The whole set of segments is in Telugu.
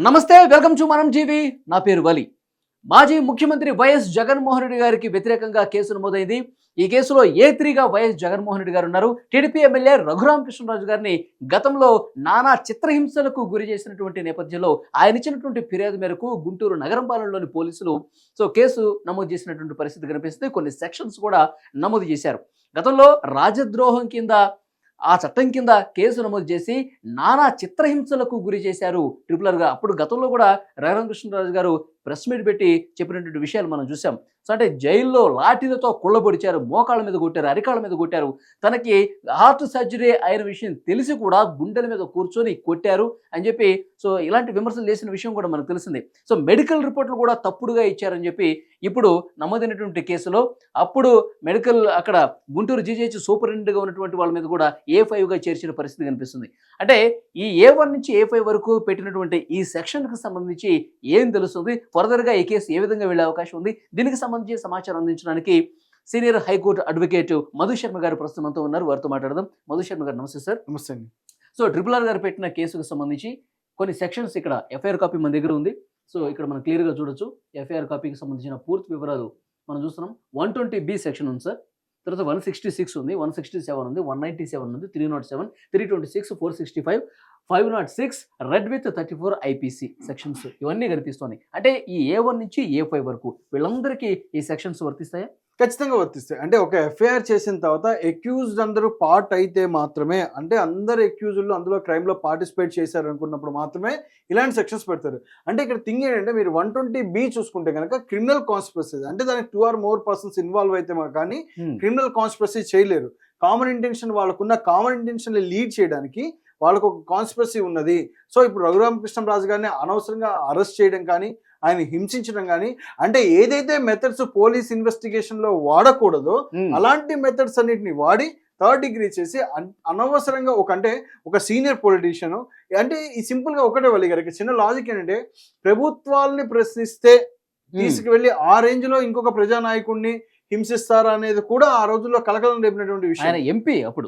నమస్తే, వెల్కమ్ టు మనం టీవీ. నా పేరు వలి. మాజీ ముఖ్యమంత్రి వైఎస్ జగన్మోహన్ రెడ్డి గారికి వ్యతిరేకంగా కేసు నమోదైంది. ఈ కేసులో A3గా వైఎస్ జగన్మోహన్ రెడ్డి గారు ఉన్నారు. టీడీపీ ఎమ్మెల్యే రఘురామకృష్ణరాజు గారిని గతంలో నానా చిత్రహింసలకు గురి చేసినటువంటి నేపథ్యంలో ఆయన ఇచ్చినటువంటి ఫిర్యాదు మేరకు గుంటూరు నగరం పాలనలోని పోలీసులు కేసు నమోదు చేసినటువంటి పరిస్థితి కనిపిస్తుంది. కొన్ని సెక్షన్స్ కూడా నమోదు చేశారు. గతంలో రాజద్రోహం కింద ఆ చట్టం కింద కేసు నమోదు చేసి నానా చిత్రహింసలకు గురి చేశారు ట్రిపులర్గా. అప్పుడు గతంలో కూడా రఘురామకృష్ణరాజు గారు ప్రెస్ మీట్ పెట్టి చెప్పినటువంటి విషయాలు మనం చూసాం. అంటే జైల్లో లాఠీలతో కుళ్ళబొడిచారు, మోకాళ్ళ మీద కొట్టారు, అరికాళ్ళ మీద కొట్టారు. తనకి హార్ట్ సర్జరీ అయిన విషయం తెలిసి కూడా గుండెల మీద కూర్చొని కొట్టారు అని చెప్పి ఇలాంటి విమర్శలు చేసిన విషయం కూడా మనకు తెలిసింది. మెడికల్ రిపోర్ట్లు కూడా తప్పుడుగా ఇచ్చారని చెప్పి ఇప్పుడు నమోదైనటువంటి కేసులో అప్పుడు మెడికల్ అక్కడ గుంటూరు జీజీహెచ్ సూపరింటెండెంట్గా ఉన్నటువంటి వాళ్ళ మీద కూడా A5గా చేర్చిన పరిస్థితి కనిపిస్తుంది. అంటే ఈ A1 నుంచి A5 వరకు పెట్టినటువంటి ఈ సెక్షన్కి సంబంధించి ఏం తెలుస్తుంది, ఫర్దర్గా ఈ కేసు ఏ విధంగా వెళ్ళే అవకాశం ఉంది, దీనికి సంబంధించి సమాచారం అందించడానికి senior high court advocate Madhu Sharma గారు ప్రస్తుతం మనతో ఉన్నారు. వారితో మాట్లాడదాం. మధు శర్మ గారు నమస్తే సార్. నమస్తే అండి. ట్రిపుల్ గారు పెట్టిన కేసుకు సంబంధించి కొన్ని సెక్షన్స్ ఇక్కడ ఎఫ్ఐఆర్ కాపీ మన దగ్గర ఉంది. ఇక్కడ మనం క్లియర్గా చూడొచ్చు. ఎఫ్ఐఆర్ కాపీకి సంబంధించిన పూర్తి వివరాలు మనం చూస్తున్నాం. 120B సెక్షన్ ఉంది సార్. తర్వాత 166 ఉంది, 167 ఉంది, 197 ఉంది, 307, 326, 465, 506, రెడ్ విత్ 34 IPC సెక్షన్స్ ఇవన్నీ కనిపిస్తున్నాయి. అంటే ఈ A1 నుంచి A5 వరకు వీళ్ళందరికీ ఈ సెక్షన్స్ వర్తిస్తాయా? ఖచ్చితంగా వర్తిస్తాయి. అంటే ఒక ఎఫ్ఐఆర్ చేసిన తర్వాత అక్యూజ్డ్ అందరూ పార్ట్ అయితే మాత్రమే, అంటే అందరు అక్యూజ్డ్లు అందులో క్రైమ్లో పార్టిసిపేట్ చేశారు అనుకున్నప్పుడు మాత్రమే ఇలాంటి సెక్షన్స్ పెడతారు. అంటే ఇక్కడ థింగ్ ఏంటంటే మీరు 120B చూసుకుంటే కనుక క్రిమినల్ కాన్స్పిరసీ, అంటే దానికి 2 or more persons ఇన్వాల్వ్ అయితే కానీ క్రిమినల్ కాన్స్పిరసీ చేయలేరు. కామన్ ఇంటెన్షన్ వాళ్ళకున్న కామన్ ఇంటెన్షన్ లీడ్ చేయడానికి వాళ్ళకు ఒక కాన్స్పిరసీ ఉన్నది. ఇప్పుడు రఘురామకృష్ణరాజు గారిని అనవసరంగా అరెస్ట్ చేయడం కానీ, ఆయన హింసించడం కానీ, అంటే ఏదైతే మెథడ్స్ పోలీస్ ఇన్వెస్టిగేషన్ లో వాడకూడదో అలాంటి మెథడ్స్ అన్నిటిని వాడి 3rd డిగ్రీ చేసి అనవసరంగా ఒక సీనియర్ పొలిటీషియన్, అంటే ఈ సింపుల్ గా ఒకటే వాళ్ళ గారికి చిన్న లాజిక్ ఏంటంటే, ప్రభుత్వాలని ప్రశ్నిస్తే తీసుకువెళ్ళి ఆ రేంజ్ లో ఇంకొక ప్రజానాయకుడిని హింసిస్తారా అనేది కూడా ఆ రోజుల్లో కలకలం రేపినటువంటి విషయం. ఆయన ఎంపీ అప్పుడు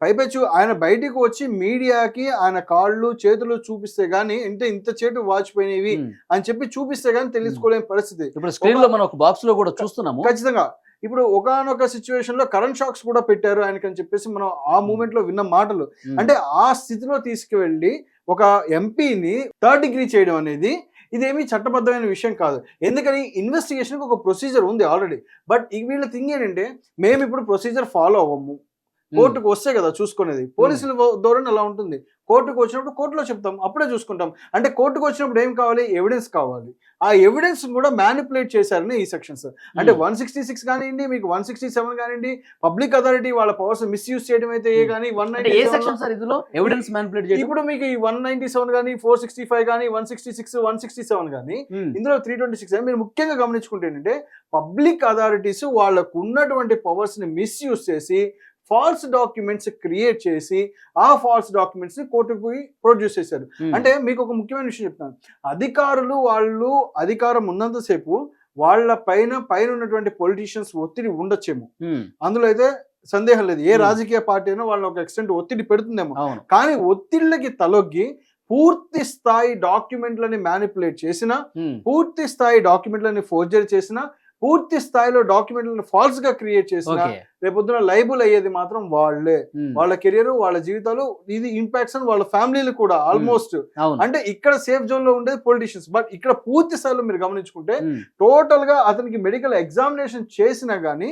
పైపెచ్చు ఆయన బయటికి వచ్చి మీడియాకి ఆయన కాళ్ళు చేతులు చూపిస్తే గానీ, ఇంత చేటు వాచిపోయినవి అని చెప్పి చూపిస్తే గానీ తెలుసుకోలేని పరిస్థితి. ఇప్పుడు స్క్రీన్ లో మనం ఒక బాక్స్ లో కూడా చూస్తున్నాము. ఖచ్చితంగా ఇప్పుడు ఒకానొక సిచ్యువేషన్ లో కరెంట్ షాక్స్ కూడా పెట్టారు ఆయనకి అని చెప్పేసి మనం ఆ మూమెంట్ లో విన్న మాటలు. అంటే ఆ స్థితిలో తీసుకువెళ్ళి ఒక ఎంపీని 3rd డిగ్రీ చేయడం అనేది ఇదేమీ చట్టబద్ధమైన విషయం కాదు. ఎందుకని ఇన్వెస్టిగేషన్కి ఒక ప్రొసీజర్ ఉంది ఆల్రెడీ. బట్ వీళ్ళ థింగ్ ఏంటంటే, మేము ఇప్పుడు ప్రొసీజర్ ఫాలో అవ్వము, కోర్టుకు వస్తే కదా చూసుకునేది. పోలీసుల ధోరణి అలా ఉంటుంది. కోర్టుకు వచ్చినప్పుడు కోర్టులో చెప్తాం, అప్పుడే చూసుకుంటాం. అంటే కోర్టుకు వచ్చినప్పుడు ఏం కావాలి? ఎవిడెన్స్ కావాలి. ఆ ఎవిడెన్స్ కూడా మ్యానిపులేట్ చేశారని ఈ సెక్షన్స్. అంటే 166 కానివ్వండి, మీకు 167 కానివ్వండి, పబ్లిక్ అథారిటీ వాళ్ళ పవర్స్ మిస్యూజ్ చేయడం అయితే కానీ, ఇప్పుడు మీకు ఈ 197 కానీ, 465 కానీ, 166, 167 కానీ, ఇందులో 326 అని మీరు ముఖ్యంగా గమనించుకుంటే ఏంటంటే, పబ్లిక్ అథారిటీస్ వాళ్ళకు ఉన్నటువంటి పవర్స్ ని మిస్యూజ్ చేసి ఫాల్స్ డాక్యుమెంట్స్ క్రియేట్ చేసి ఆ ఫాల్స్ డాక్యుమెంట్స్ ని కోర్టుకు ప్రొడ్యూస్ చేశారు. అంటే మీకు ఒక ముఖ్యమైన విషయం చెప్తాను. అధికారులు వాళ్ళు అధికారం ఉన్నంతసేపు వాళ్ళ పైన ఉన్నటువంటి పొలిటీషియన్స్ ఒత్తిడి ఉండొచ్చేమో, అందులో అయితే సందేహం లేదు. ఏ రాజకీయ పార్టీ అయినా వాళ్ళని ఒక ఎక్స్టెంట్ ఒత్తిడి పెడుతుందేమో. కానీ ఒత్తిళ్ళకి తలొగ్గి పూర్తి స్థాయి డాక్యుమెంట్లని మ్యానిపులేట్ చేసినా, పూర్తి స్థాయి డాక్యుమెంట్లని ఫోర్జరీ చేసినా, పూర్తి స్థాయిలో డాక్యుమెంట్లను ఫాల్స్ గా క్రియేట్ చేసిన రేపొద్దున లైబుల్ అయ్యేది మాత్రం వాళ్ళే. వాళ్ళ కెరియర్, వాళ్ళ జీవితాలు, ఇది ఇంపాక్ట్స్ అని వాళ్ళ ఫ్యామిలీలు కూడా ఆల్మోస్ట్. అంటే ఇక్కడ సేఫ్ జోన్ లో ఉండేది పొలిటీషియన్స్. బట్ ఇక్కడ పూర్తి స్థాయిలో మీరు గమనించుకుంటే టోటల్ గా అతనికి మెడికల్ ఎగ్జామినేషన్ చేసినా గానీ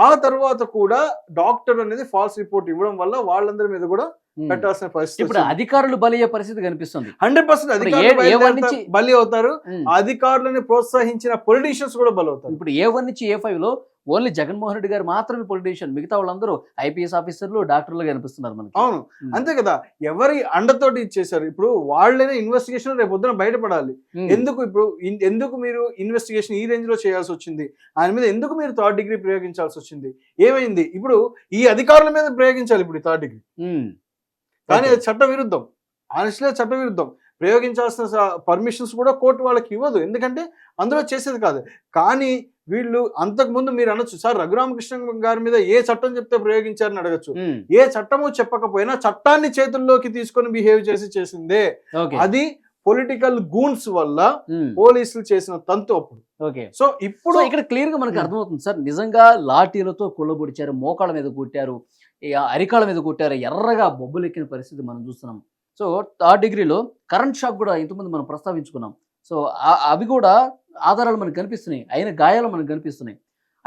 ఆ తర్వాత కూడా డాక్టర్ అనేది ఫాల్స్ రిపోర్ట్ ఇవ్వడం వల్ల వాళ్ళందరి మీద కూడా పెట్టాల్సిన పరిస్థితి. ఇప్పుడు అధికారులు బలి అయ్యే పరిస్థితి కనిపిస్తుంది. 100% బలి అవుతారు. అధికారులను ప్రోత్సహించిన పొలిటీషియన్స్ కూడా బలి అవుతారు. ఇప్పుడు A1 నుంచి A5 లో ఓన్లీ జగన్మోహన్ రెడ్డి గారు మాత్రమే పొలిటీషియన్, మిగతా వాళ్ళందరూ IPS ఆఫీసర్లు, డాక్టర్లు కనిపిస్తున్నారు మనకి. అవును, అంతే కదా. ఎవరి అండతోటి ఇచ్చేసారు. ఇప్పుడు వాళ్ళైనా ఇన్వెస్టిగేషన్ రేపు పొద్దున బయటపడాలి. ఎందుకు మీరు ఇన్వెస్టిగేషన్ ఈ రేంజ్ లో చేయాల్సి వచ్చింది, ఆయన మీద ఎందుకు మీరు 3rd డిగ్రీ ప్రయోగించాల్సి వచ్చింది, ఏమైంది? ఇప్పుడు ఈ అధికారుల మీద ప్రయోగించాలి ఇప్పుడు 3rd డిగ్రీ, కానీ అది చట్ట విరుద్ధం. ఆనెస్ట్లీ చట్ట విరుద్ధం. ప్రయోగించాల్సిన పర్మిషన్స్ కూడా కోర్టు వాళ్ళకి ఇవ్వదు, ఎందుకంటే అందులో చేసేది కాదు. కానీ వీళ్ళు అంతకుముందు మీరు అనొచ్చు, సార్ రఘురామకృష్ణ గారి మీద ఏ చట్టం చెప్తే ప్రయోగించారని అడగచ్చు. ఏ చట్టము చెప్పకపోయినా చట్టాన్ని చేతుల్లోకి తీసుకొని బిహేవ్ చేసిందే. అది పొలిటికల్ గూన్స్ వల్ల ఉమ్, పోలీసులు చేసిన తంతు అప్పుడు. ఓకే. సో ఇప్పుడు సో ఇక్కడ క్లియర్ గా మనకి అర్థమవుతుంది సార్, నిజంగా లాఠీలతో కుళ్ళబొడిచారు, మోకాళ్ళ మీద కొట్టారు, ఇక అరికాళ్ళ మీద కొట్టారు, ఎర్రగా బొబ్బులు ఎక్కిన పరిస్థితి మనం చూస్తున్నాం. సో థర్డ్ డిగ్రీలో కరెంట్ షాక్ కూడా ఇంతకుముందు మనం ప్రస్తావించుకున్నాం. సో అవి కూడా ఆధారాలు మనకు కనిపిస్తున్నాయి, అయిన గాయాలు మనకు కనిపిస్తున్నాయి.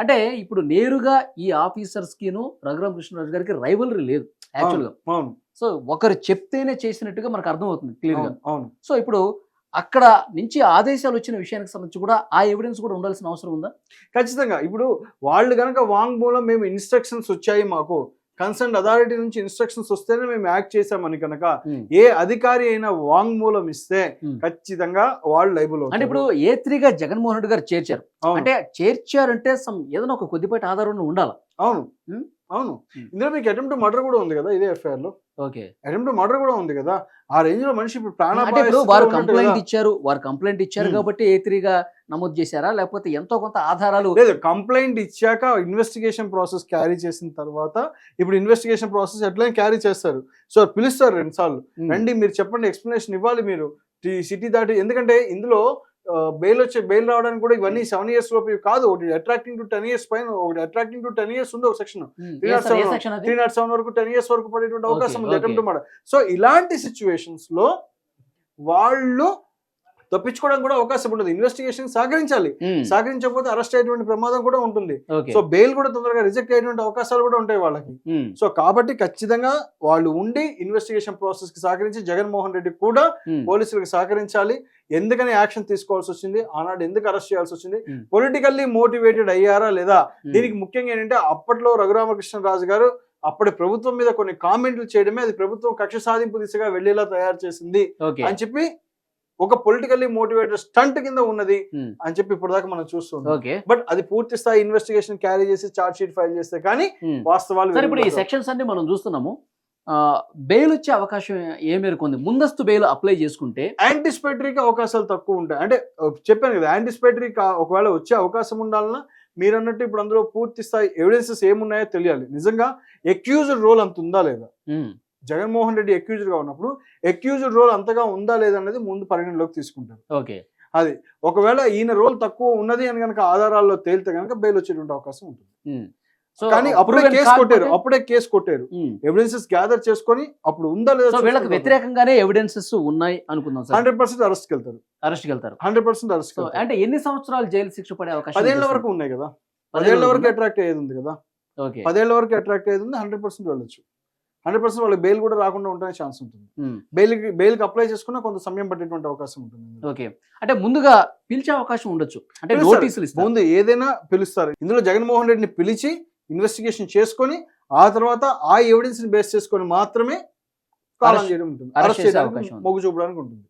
అంటే ఇప్పుడు నేరుగా ఈ ఆఫీసర్స్కిను రఘురామ కృష్ణరాజు గారికి రైవలరీ లేదు యాక్చువల్గా. అవును సో ఒకరు చెప్తేనే చేసినట్టుగా మనకు అర్థమవుతుంది క్లియర్గా. అవును సో ఇప్పుడు అక్కడ నుంచి ఆదేశాలు వచ్చిన విషయానికి సంబంధించి కూడా ఆ ఎవిడెన్స్ కూడా ఉండాల్సిన అవసరం ఉందా? ఖచ్చితంగా. ఇప్పుడు వాళ్ళు కనుక వాంగ్మూలం మేము ఇన్స్ట్రక్షన్స్ వచ్చాయి, మాకు కన్సర్న్ అథారిటీ నుంచి ఇన్స్ట్రక్షన్స్ వస్తేనే మేము యాక్ట్ చేసామని కనుక ఏ అధికారి అయినా వాంగ్మూలం ఇస్తే ఖచ్చితంగా వాళ్ళు లైబుల్. అంటే ఇప్పుడు A3గా జగన్మోహన్ రెడ్డి గారు చేర్చారు అంటే చేర్చారంటే ఏదైనా ఒక కొద్దిపాటి ఆధారం ఉండాలి. అవును అవును. ఇందులో మీకు అటెంప్ట్ మర్డర్ కూడా ఉంది కదా ఇదే ఎఫ్ఐఆర్ లో. ఓకే, అటెంప్ట్ మర్డర్ కూడా ఉంది కదా. ఆ రేంజ్ లో మనిషి ఇప్పుడు అంటే ఇప్పుడు వారు కంప్లైంట్ ఇచ్చారు కాబట్టి A3గా నమోదు చేశారా, లేకపోతే ఎంతో కొంత ఆధారాలు? లేదు, కంప్లైంట్ ఇచ్చాక ఇన్వెస్టిగేషన్ ప్రాసెస్ క్యారీ చేసిన తర్వాత ఇప్పుడు ఇన్వెస్టిగేషన్ ప్రాసెస్ ఎట్లయినా క్యారీ చేస్తారు. సో పిలుస్తారు 2 సార్లు, రండి మీరు చెప్పండి, ఎక్స్ప్లెనేషన్ ఇవ్వాలి మీరు సిటీ దాటి. ఎందుకంటే ఇందులో బెయిల్ రావడానికి కూడా ఇవన్నీ 7 years లోపు కాదు. ఒకటి అట్రాక్టింగ్ టు 10 years పైన, ఒకటి అట్రాక్టింగ్ టు 10 years ఉంది ఒక సెక్షన్. 307 వరకు 10 years వరకు పడేటువంటి అవకాశం ఉంది అటెంప్ట్ మర్డర్. సో ఇలాంటి సిచ్యువేషన్స్ లో వాళ్ళు తప్పించుకోవడానికి కూడా అవకాశం ఉంటుంది. ఇన్వెస్టిగేషన్ సహకరించాలి, సహకరించకపోతే అరెస్ట్ అయ్యేటువంటి ప్రమాదం కూడా ఉంటుంది. సో బెయిల్ కూడా తొందరగా రిజెక్ట్ అయ్యేటువంటి అవకాశాలు కూడా ఉంటాయి వాళ్ళకి. సో కాబట్టి ఖచ్చితంగా వాళ్ళు ఉండి ఇన్వెస్టిగేషన్ ప్రాసెస్ కి సహకరించి జగన్మోహన్ రెడ్డి కూడా పోలీసులకు సహకరించాలి. ఎందుకని యాక్షన్ తీసుకోవాల్సి వచ్చింది, ఆనాడు ఎందుకు అరెస్ట్ చేయాల్సి వచ్చింది, పొలిటికల్లీ మోటివేటెడ్ అయ్యారా లేదా? దీనికి ముఖ్యంగా ఏంటంటే అప్పట్లో రఘురామకృష్ణరాజు గారు అప్పటి ప్రభుత్వం మీద కొన్ని కామెంట్లు చేయడమే అది ప్రభుత్వం కక్ష సాధింపు దిశగా వెళ్లేలా తయారు చేసింది అని చెప్పి ఒక పొలిటికల్లీ మోటివేటెడ్ స్టంట్ కింద ఉన్నది అని చెప్పి ఇప్పుడు దాకా మనం చూస్తున్నాం. బట్ అది పూర్తి స్థాయి ఇన్వెస్టిగేషన్ క్యారీ చేసి చార్జ్ షీట్ ఫైల్ చేస్తే కానీ వాస్తవాలు. ఇప్పుడు ఈ సెక్షన్స్ అన్ని మనం చూస్తున్నాము, బెయిల్ వచ్చే అవకాశం ఏ మేరకు ఉంది? ముందస్తు బెయిల్ అప్లై చేసుకుంటే యాంటిసిపేటరీకి అవకాశాలు తక్కువ ఉంటాయి. అంటే చెప్పాను కదా, యాంటిసిపేటరీ ఒకవేళ వచ్చే అవకాశం ఉండాలన్నా మీరు అన్నట్టు ఇప్పుడు అందులో పూర్తి స్థాయి ఎవిడెన్సెస్ ఏమున్నాయో తెలియాలి. నిజంగా ఎక్యూజ్డ్ రోల్ అంత ఉందా లేదా, జగన్మోహన్ రెడ్డి ఎక్యూజ్డ్ గా ఉన్నప్పుడు ఎక్యూజ్డ్ రోల్ అంతగా ఉందా లేదా అనేది ముందు పరిగణలోకి తీసుకుంటారు. ఓకే, అది ఒకవేళ ఈయన రోల్ తక్కువ ఉన్నది అని కనుక ఆధారాల్లో తేలితే కనుక బెయిల్ వచ్చేటువంటి అవకాశం ఉంటుంది. కానీ అప్పుడే కేసు కొట్టారు, ఎవిడెన్సెస్ గ్యాదర్ చేసుకొని అప్పుడు ఉందా లేదా వీళ్ళకి వ్యతిరేకంగానే ఎవిడెన్సెస్ ఉన్నాయి అనుకుందాం. 100% అరెస్ట్ వెళ్తారు. 100% అరెస్ట్. అంటే ఎన్ని సంవత్సరాలు జైలు శిక్ష పడే అవకాశం? 10 ఏళ్ల వరకు ఉన్నాయి కదా, 10 ఏళ్ల వరకు అట్రాక్ట్ అయ్యేది ఉంది కదా. 10 ఏళ్ల వరకు అట్రాక్ట్ అయ్యేది ఉంది. 100% వెళ్ళొచ్చు. 100% వాళ్ళకి బెయిల్ కూడా రాకుండా ఉంటే ఛాన్స్ ఉంటుంది. బెయిల్ కి అప్లై చేసుకున్నా కొంత సమయం పట్టేటువంటి అవకాశం ఉంటుంది. ఓకే, అంటే ముందుగా పిలిచే అవకాశం ఉండొచ్చు, అంటే నోటీసులు ముందు ఏదైనా పిలుస్తారు. ఇందులో జగన్మోహన్ రెడ్డిని పిలిచి ఇన్వెస్టిగేషన్ చేసుకొని ఆ తర్వాత ఆ ఎవిడెన్స్ ని బేస్ చేసుకొని మాత్రమే కాలం చేయడం ఉంటుంది, అరెస్ట్ చేయడానికి మొగ్గు చూపడానికి ఉంటుంది.